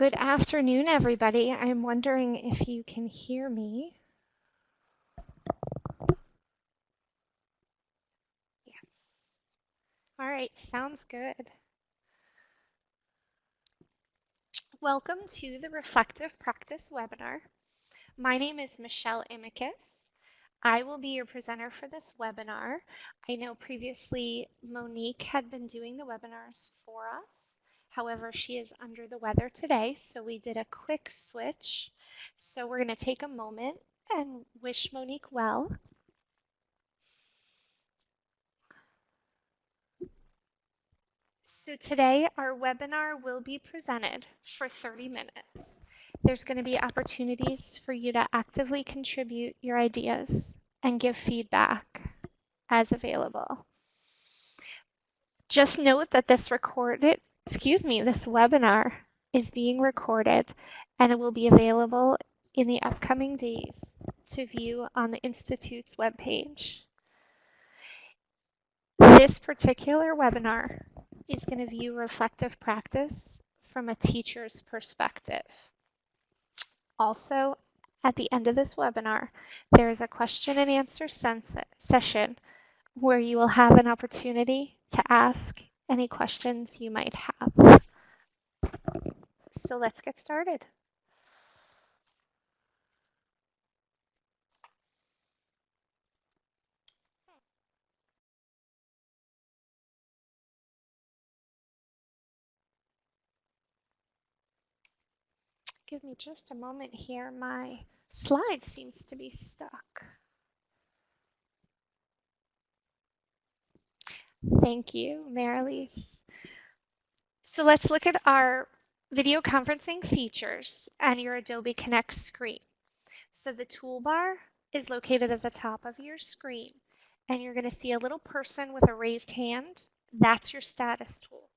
Good afternoon, everybody. I'm wondering if you can hear me. Yes. All right, sounds good. Welcome to the Reflective Practice webinar. My name is Michelle Imicus. I will be your presenter for this webinar. I know previously Monique had been doing the webinars for us. However, she is under the weather today, so we did a quick switch. So we're going to take a moment and wish Monique well. So today our webinar will be presented for 30 minutes. There's going to be opportunities for you to actively contribute your ideas and give feedback as available. Just note that this webinar is being recorded and it will be available in the upcoming days to view on the Institute's webpage. This particular webinar is going to view reflective practice from a teacher's perspective. Also, at the end of this webinar, there is a question and answer session where you will have an opportunity to ask any questions you might have. So let's get started. Give me just a moment here. My slide seems to be stuck. Thank you, Marilise. So let's look at our video conferencing features and your Adobe Connect screen. So the toolbar is located at the top of your screen, and you're going to see a little person with a raised hand. That's your status tool.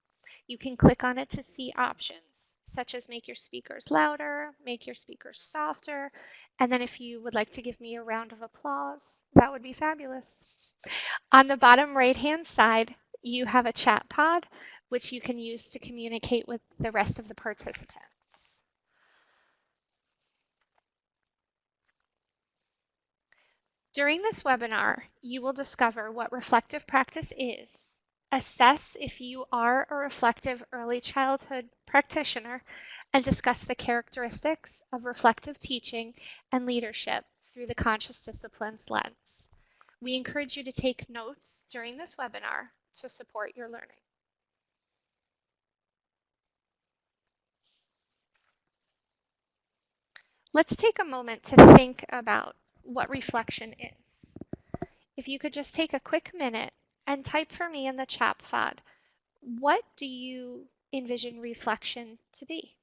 You can click on it to see options, such as make your speakers louder, make your speakers softer, and then if you would like to give me a round of applause, that would be fabulous. On the bottom right-hand side, you have a chat pod, which you can use to communicate with the rest of the participants. During this webinar, you will discover what reflective practice is, assess if you are a reflective early childhood practitioner, and discuss the characteristics of reflective teaching and leadership through the conscious disciplines lens. We encourage you to take notes during this webinar to support your learning. Let's take a moment to think about what reflection is. If you could just take a quick minute and type for me in the chat pod, what do you envision reflection to be?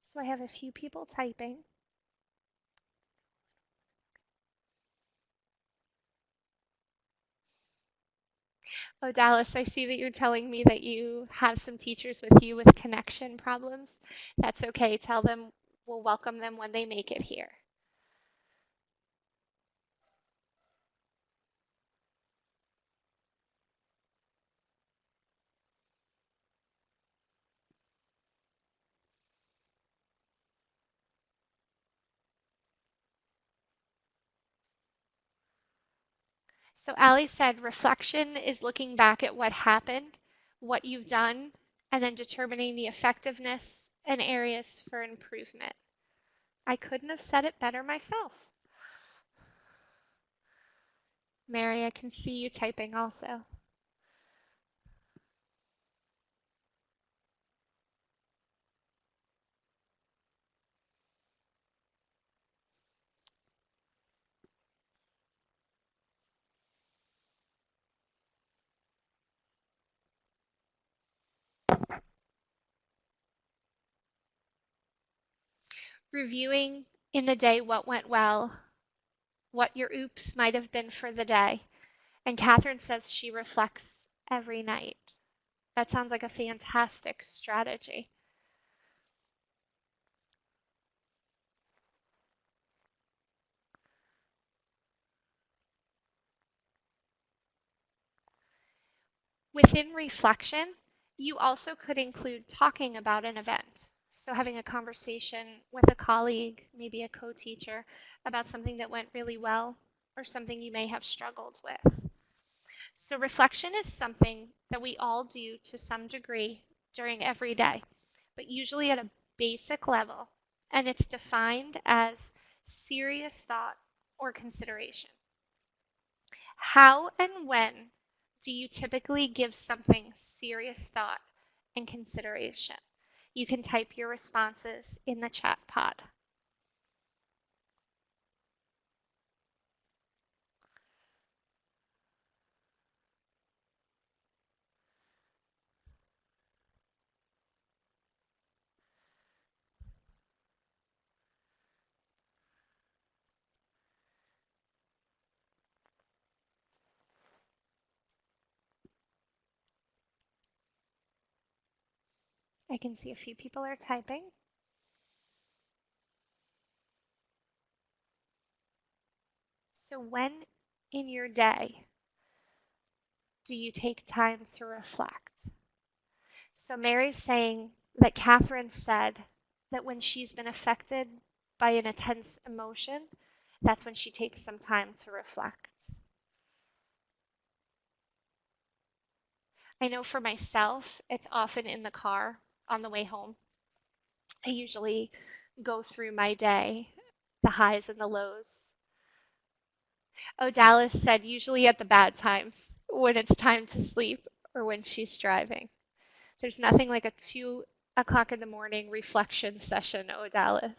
So I have a few people typing. Oh, Dallas, I see that you're telling me that you have some teachers with you with connection problems. That's okay. Tell them we'll welcome them when they make it here. So Ali said reflection is looking back at what happened, what you've done, and then determining the effectiveness and areas for improvement. I couldn't have said it better myself. Mary, I can see you typing also. Reviewing in the day what went well, what your oops might have been for the day, And Catherine says she reflects every night. That sounds like a fantastic strategy. Within reflection, you also could include talking about an event. So having a conversation with a colleague, maybe a co-teacher, about something that went really well or something you may have struggled with. So reflection is something that we all do to some degree during every day, but usually at a basic level, and it's defined as serious thought or consideration. How and when do you typically give something serious thought and consideration? You can type your responses in the chat pod. I can see a few people are typing. So when in your day do you take time to reflect? So Mary's saying that Catherine said that when she's been affected by an intense emotion, that's when she takes some time to reflect. I know for myself, it's often in the car on the way home. I usually go through my day, the highs and the lows. Oh, Dallas said usually at the bad times, when it's time to sleep or when she's driving. There's nothing like a 2 o'clock in the morning reflection session, oh, Dallas.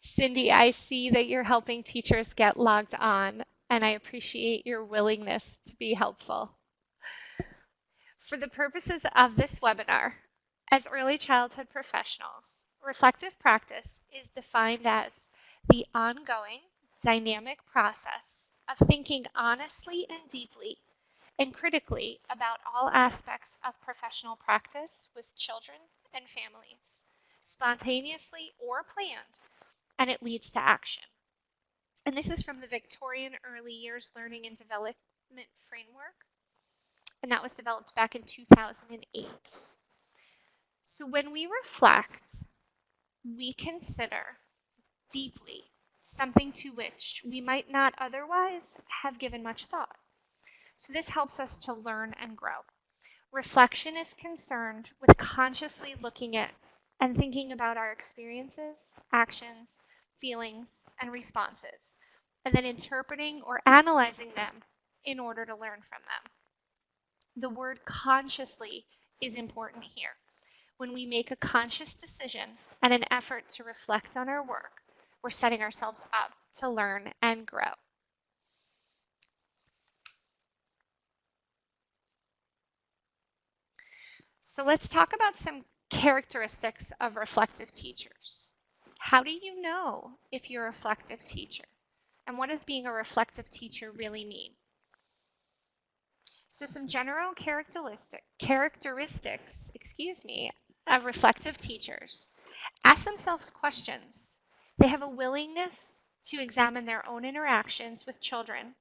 Cindy, I see that you're helping teachers get logged on, and I appreciate your willingness to be helpful. For the purposes of this webinar, as early childhood professionals, reflective practice is defined as the ongoing, dynamic process of thinking honestly and deeply and critically about all aspects of professional practice with children and families, spontaneously or planned, and it leads to action. And this is from the Victorian Early Years Learning and Development Framework, and that was developed back in 2008. So when we reflect, we consider deeply something to which we might not otherwise have given much thought. So this helps us to learn and grow. Reflection is concerned with consciously looking at and thinking about our experiences, actions, feelings, and responses, and then interpreting or analyzing them in order to learn from them. The word consciously is important here. When we make a conscious decision and an effort to reflect on our work, we're setting ourselves up to learn and grow. So let's talk about some characteristics of reflective teachers. How do you know if you're a reflective teacher? And what does being a reflective teacher really mean? So some general characteristics, of reflective teachers. Ask themselves questions. They have a willingness to examine their own interactions with children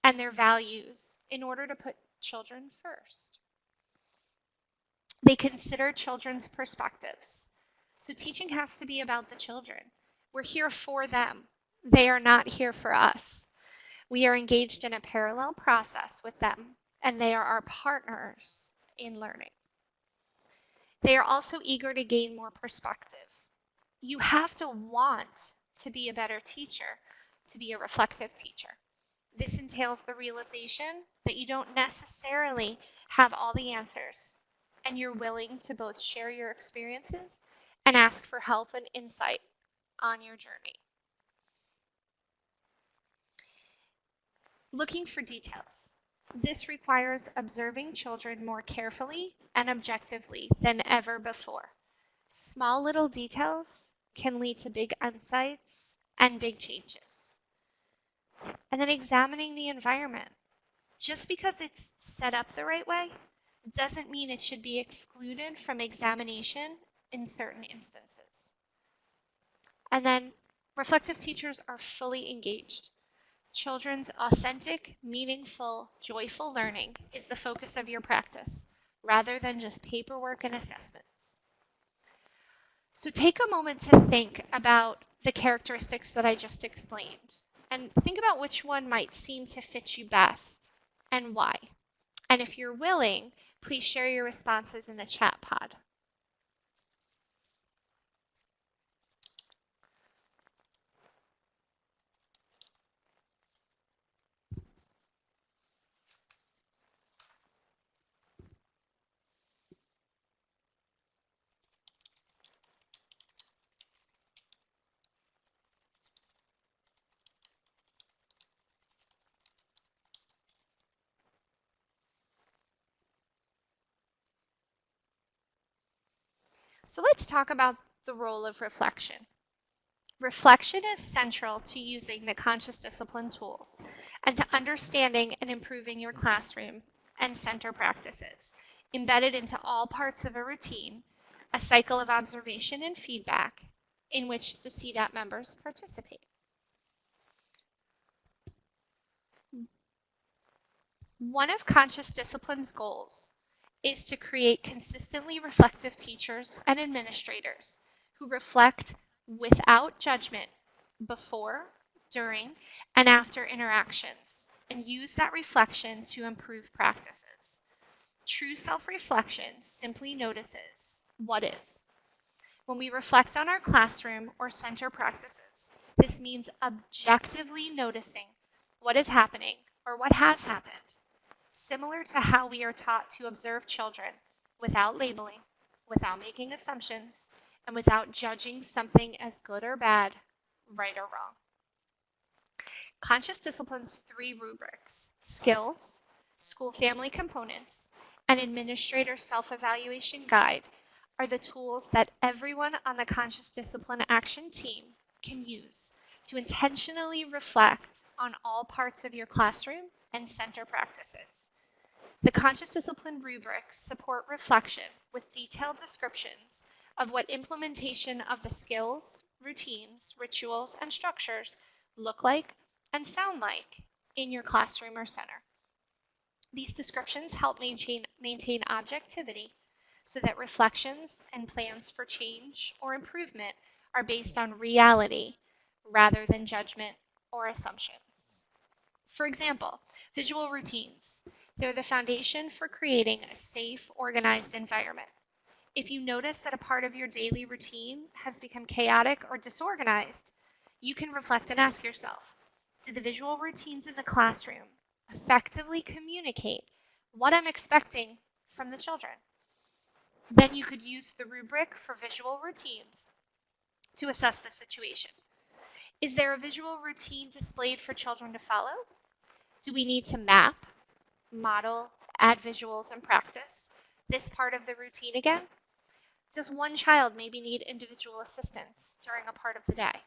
and their values in order to put children first. They consider children's perspectives. So teaching has to be about the children. We're here for them. They are not here for us. We are engaged in a parallel process with them, and they are our partners in learning. They are also eager to gain more perspective. You have to want to be a better teacher to be a reflective teacher. This entails the realization that you don't necessarily have all the answers, and you're willing to both share your experiences and ask for help and insight on your journey. Looking for details. This requires observing children more carefully and objectively than ever before. Small little details can lead to big insights and big changes. And then examining the environment. Just because it's set up the right way doesn't mean it should be excluded from examination in certain instances. And then reflective teachers are fully engaged. Children's authentic, meaningful, joyful learning is the focus of your practice, rather than just paperwork and assessments. So take a moment to think about the characteristics that I just explained, and think about which one might seem to fit you best and why. And if you're willing, please share your responses in the chat pod. So let's talk about the role of reflection. Reflection is central to using the conscious discipline tools and to understanding and improving your classroom and center practices, embedded into all parts of a routine, a cycle of observation and feedback in which the CDAP members participate. One of conscious discipline's goals is to create consistently reflective teachers and administrators who reflect without judgment before, during, and after interactions, and use that reflection to improve practices. True self-reflection simply notices what is. When we reflect on our classroom or center practices, this means objectively noticing what is happening or what has happened, similar to how we are taught to observe children without labeling, without making assumptions, and without judging something as good or bad, right or wrong. Conscious discipline's 3 rubrics: skills, school family components, and administrator self-evaluation guide are the tools that everyone on the conscious discipline action team can use to intentionally reflect on all parts of your classroom and center practices. The conscious discipline rubrics support reflection with detailed descriptions of what implementation of the skills, routines, rituals, and structures look like and sound like in your classroom or center. These descriptions help maintain objectivity so that reflections and plans for change or improvement are based on reality rather than judgment or assumptions. For example, visual routines. They're the foundation for creating a safe, organized environment. If you notice that a part of your daily routine has become chaotic or disorganized, you can reflect and ask yourself, do the visual routines in the classroom effectively communicate what I'm expecting from the children? Then you could use the rubric for visual routines to assess the situation. Is there a visual routine displayed for children to follow? Do we need to map, model, add visuals, and practice this part of the routine again? Does one child maybe need individual assistance during a part of the day?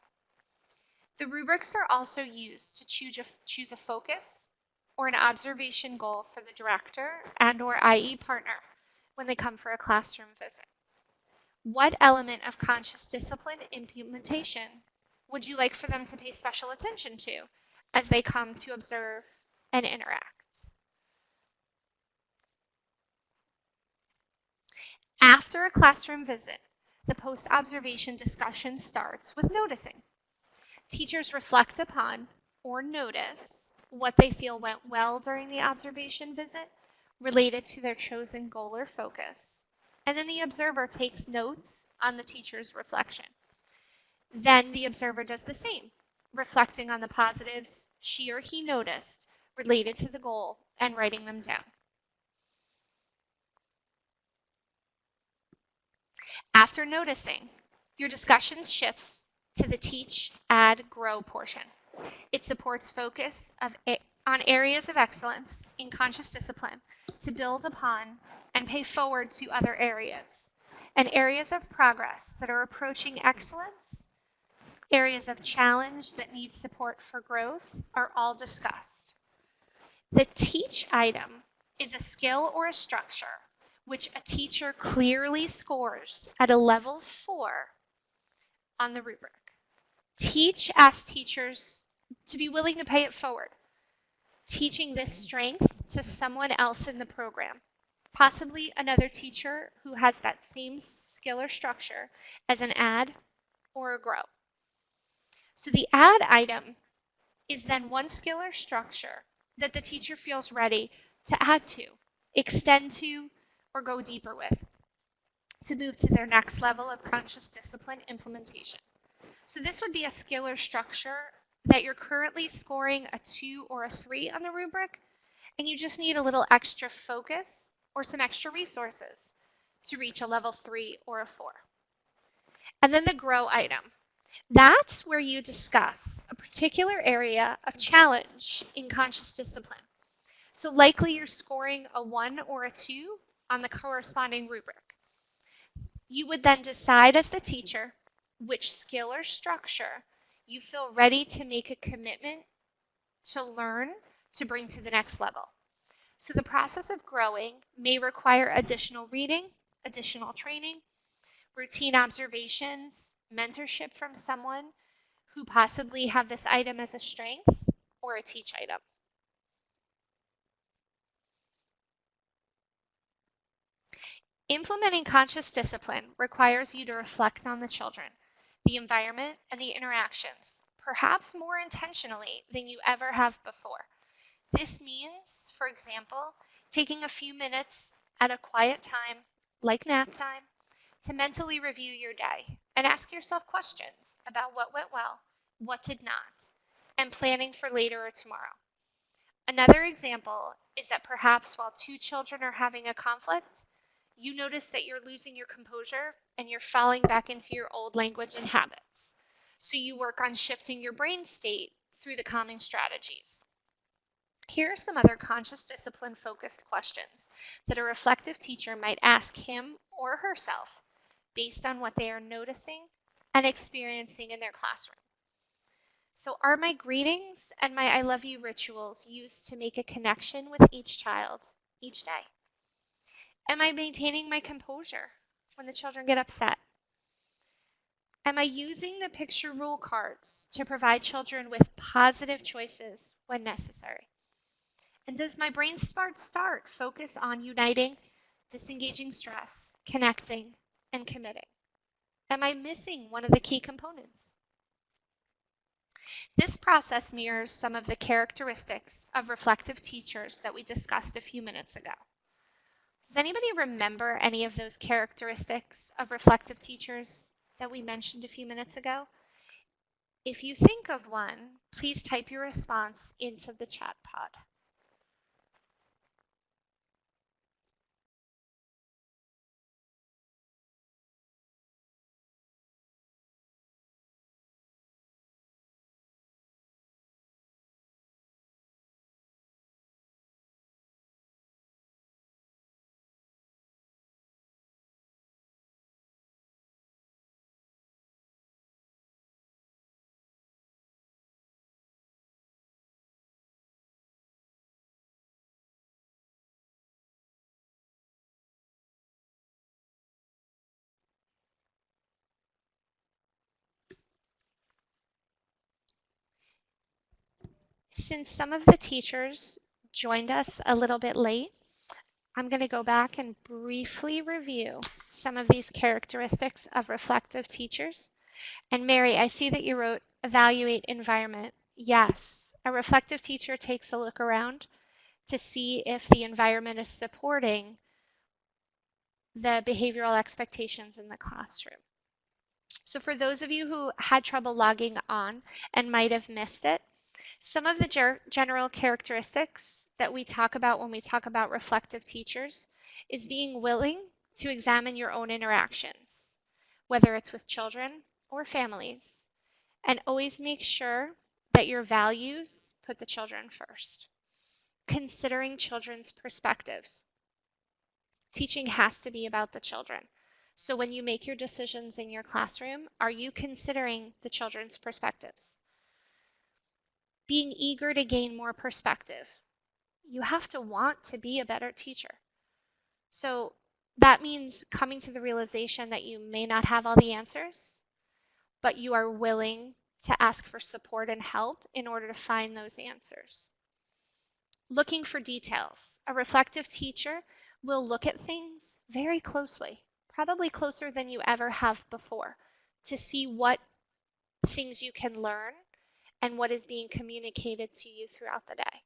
The rubrics are also used to choose a focus or an observation goal for the director and/or IE partner when they come for a classroom visit. What element of conscious discipline implementation would you like for them to pay special attention to as they come to observe and interact? After a classroom visit, the post-observation discussion starts with noticing. Teachers reflect upon or notice what they feel went well during the observation visit related to their chosen goal or focus, and then the observer takes notes on the teacher's reflection. Then the observer does the same, reflecting on the positives she or he noticed related to the goal and writing them down. After noticing, your discussion shifts to the teach, add, grow portion. It supports focus of on areas of excellence in conscious discipline to build upon and pay forward to other areas, and areas of progress that are approaching excellence, areas of challenge that need support for growth are all discussed. The teach item is a skill or a structure which a teacher clearly scores at a level 4 on the rubric. Teach asks teachers to be willing to pay it forward, teaching this strength to someone else in the program, possibly another teacher who has that same skill or structure as an add or a grow. So the add item is then one skill or structure that the teacher feels ready to add to, extend to, or go deeper with to move to their next level of conscious discipline implementation. So this would be a skill or structure that you're currently scoring a 2 or a 3 on the rubric, and you just need a little extra focus or some extra resources to reach a level 3 or a 4. And then the grow item. That's where you discuss a particular area of challenge in conscious discipline. So likely you're scoring a 1 or a 2 on the corresponding rubric. You would then decide as the teacher which skill or structure you feel ready to make a commitment to learn to bring to the next level. So the process of growing may require additional reading, additional training, routine observations, mentorship from someone who possibly have this item as a strength or a teach item. Implementing conscious discipline requires you to reflect on the children, the environment, and the interactions, perhaps more intentionally than you ever have before. This means, for example, taking a few minutes at a quiet time, like nap time, to mentally review your day and ask yourself questions about what went well, what did not, and planning for later or tomorrow. Another example is that perhaps while two children are having a conflict, you notice that you're losing your composure and you're falling back into your old language and habits. So you work on shifting your brain state through the calming strategies. Here are some other conscious discipline focused questions that a reflective teacher might ask him or herself based on what they are noticing and experiencing in their classroom. So are my greetings and my I love you rituals used to make a connection with each child each day? Am I maintaining my composure when the children get upset? Am I using the picture rule cards to provide children with positive choices when necessary? And does my brain smart start focus on uniting, disengaging stress, connecting, and committing? Am I missing one of the key components? This process mirrors some of the characteristics of reflective teachers that we discussed a few minutes ago. Does anybody remember any of those characteristics of reflective teachers that we mentioned a few minutes ago? If you think of one, please type your response into the chat pod. Since some of the teachers joined us a little bit late, I'm going to go back and briefly review some of these characteristics of reflective teachers. And Mary, I see that you wrote evaluate environment. Yes, a reflective teacher takes a look around to see if the environment is supporting the behavioral expectations in the classroom. So for those of you who had trouble logging on and might have missed it, some of the general characteristics that we talk about when we talk about reflective teachers is being willing to examine your own interactions, whether it's with children or families, and always make sure that your values put the children first. considering children's perspectives. Teaching has to be about the children. So when you make your decisions in your classroom, are you considering the children's perspectives? Being eager to gain more perspective. You have to want to be a better teacher. So that means coming to the realization that you may not have all the answers, but you are willing to ask for support and help in order to find those answers. Looking for details. A reflective teacher will look at things very closely, probably closer than you ever have before, to see what things you can learn and what is being communicated to you throughout the day.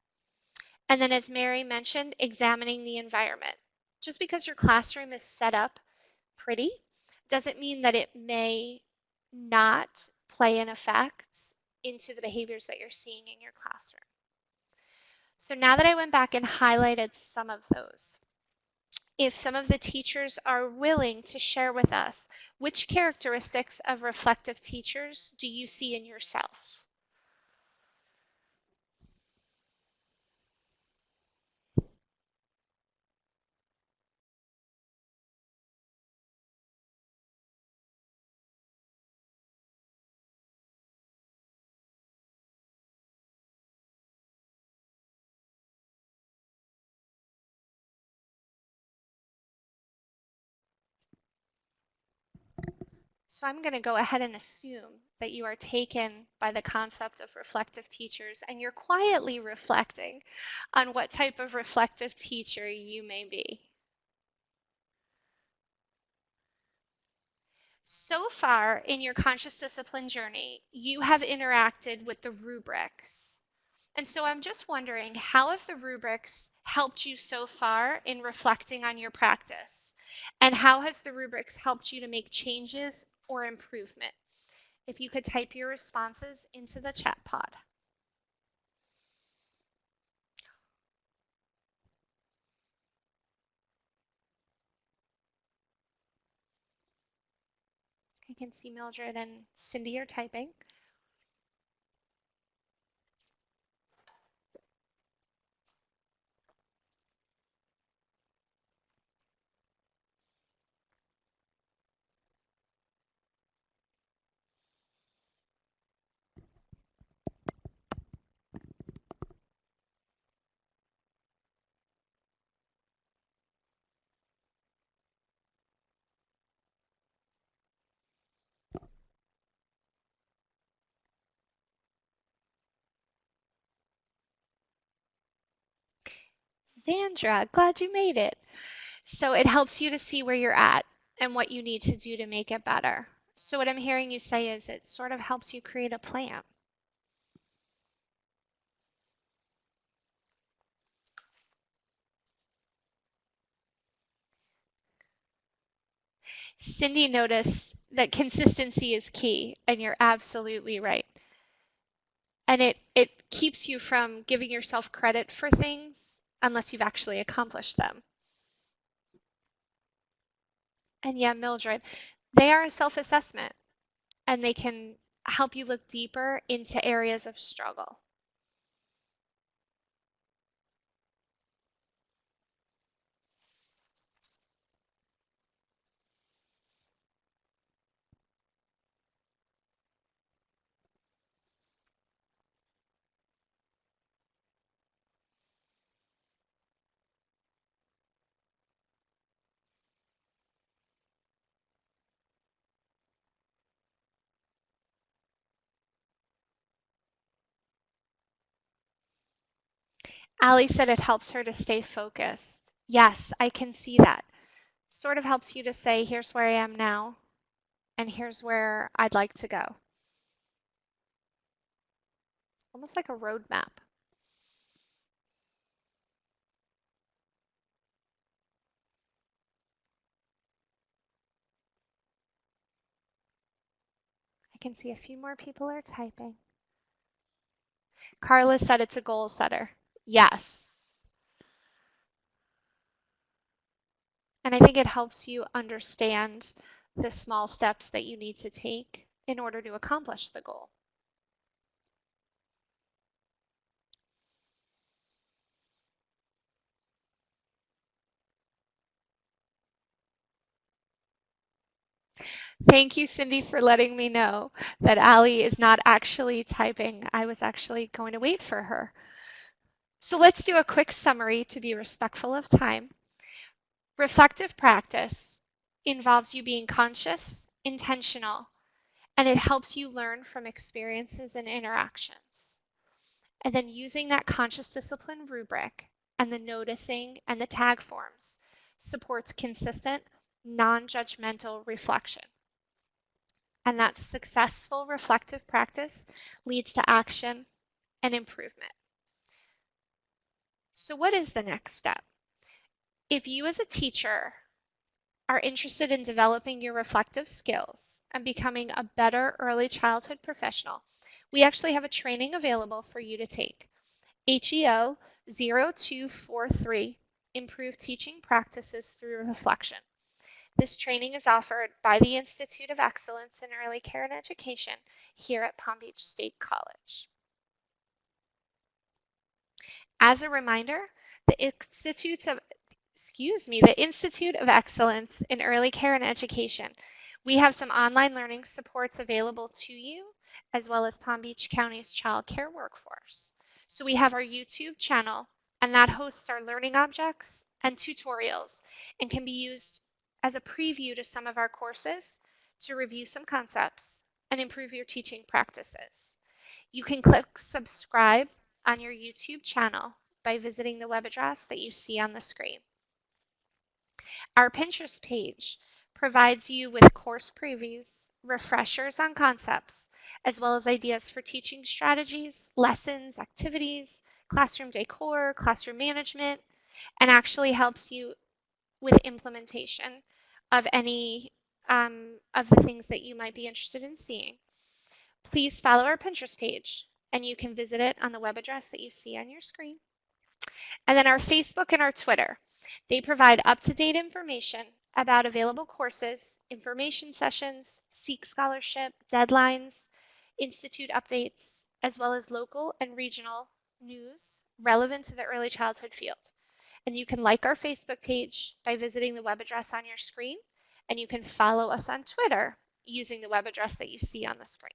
And then, as Mary mentioned, examining the environment. Just because your classroom is set up pretty doesn't mean that it may not play an effect into the behaviors that you're seeing in your classroom. So now that I went back and highlighted some of those, if some of the teachers are willing to share with us, which characteristics of reflective teachers do you see in yourself? So I'm going to go ahead and assume that you are taken by the concept of reflective teachers and you're quietly reflecting on what type of reflective teacher you may be. So far in your conscious discipline journey, you have interacted with the rubrics. And so I'm just wondering, how have the rubrics helped you so far in reflecting on your practice? And how has the rubrics helped you to make changes or improvement? If you could type your responses into the chat pod. I can see Mildred and Cindy are typing. Zandra, glad you made it. So it helps you to see where you're at and what you need to do to make it better. So what I'm hearing you say is it sort of helps you create a plan. Cindy noticed that consistency is key, and you're absolutely right. And it keeps you from giving yourself credit for things unless you've actually accomplished them. And yeah, Mildred, they are a self-assessment and they can help you look deeper into areas of struggle. Allie said it helps her to stay focused. Yes, I can see that. Sort of helps you to say, here's where I am now, and here's where I'd like to go. Almost like a roadmap. I can see a few more people are typing. Carla said it's a goal setter. Yes. And I think it helps you understand the small steps that you need to take in order to accomplish the goal. Thank you, Cindy, for letting me know that Allie is not actually typing. I was actually going to wait for her. So let's do a quick summary to be respectful of time. Reflective practice involves you being conscious, intentional, and it helps you learn from experiences and interactions. And then using that conscious discipline rubric and the noticing and the tag forms supports consistent, non-judgmental reflection. And that successful reflective practice leads to action and improvement. So what is the next step? If you as a teacher are interested in developing your reflective skills and becoming a better early childhood professional, we actually have a training available for you to take. HEO 0243, Improve Teaching Practices Through Reflection. This training is offered by the Institute of Excellence in Early Care and Education here at Palm Beach State College. As a reminder, the Institute of Excellence in Early Care and Education, we have some online learning supports available to you, as well as Palm Beach County's child care workforce. So we have our YouTube channel, and that hosts our learning objects and tutorials and can be used as a preview to some of our courses to review some concepts and improve your teaching practices. You can click subscribe on your YouTube channel by visiting the web address that you see on the screen. Our Pinterest page provides you with course previews, refreshers on concepts, as well as ideas for teaching strategies, lessons, activities, classroom decor, classroom management, and actually helps you with implementation of any of the things that you might be interested in seeing. Please follow our Pinterest page, and you can visit it on the web address that you see on your screen. And then our Facebook and our Twitter. They provide up-to-date information about available courses, information sessions, Seek Scholarship, deadlines, institute updates, as well as local and regional news relevant to the early childhood field. And you can like our Facebook page by visiting the web address on your screen, and you can follow us on Twitter using the web address that you see on the screen.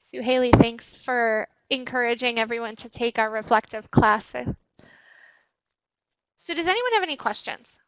So Haley, thanks for encouraging everyone to take our reflective class. So does anyone have any questions?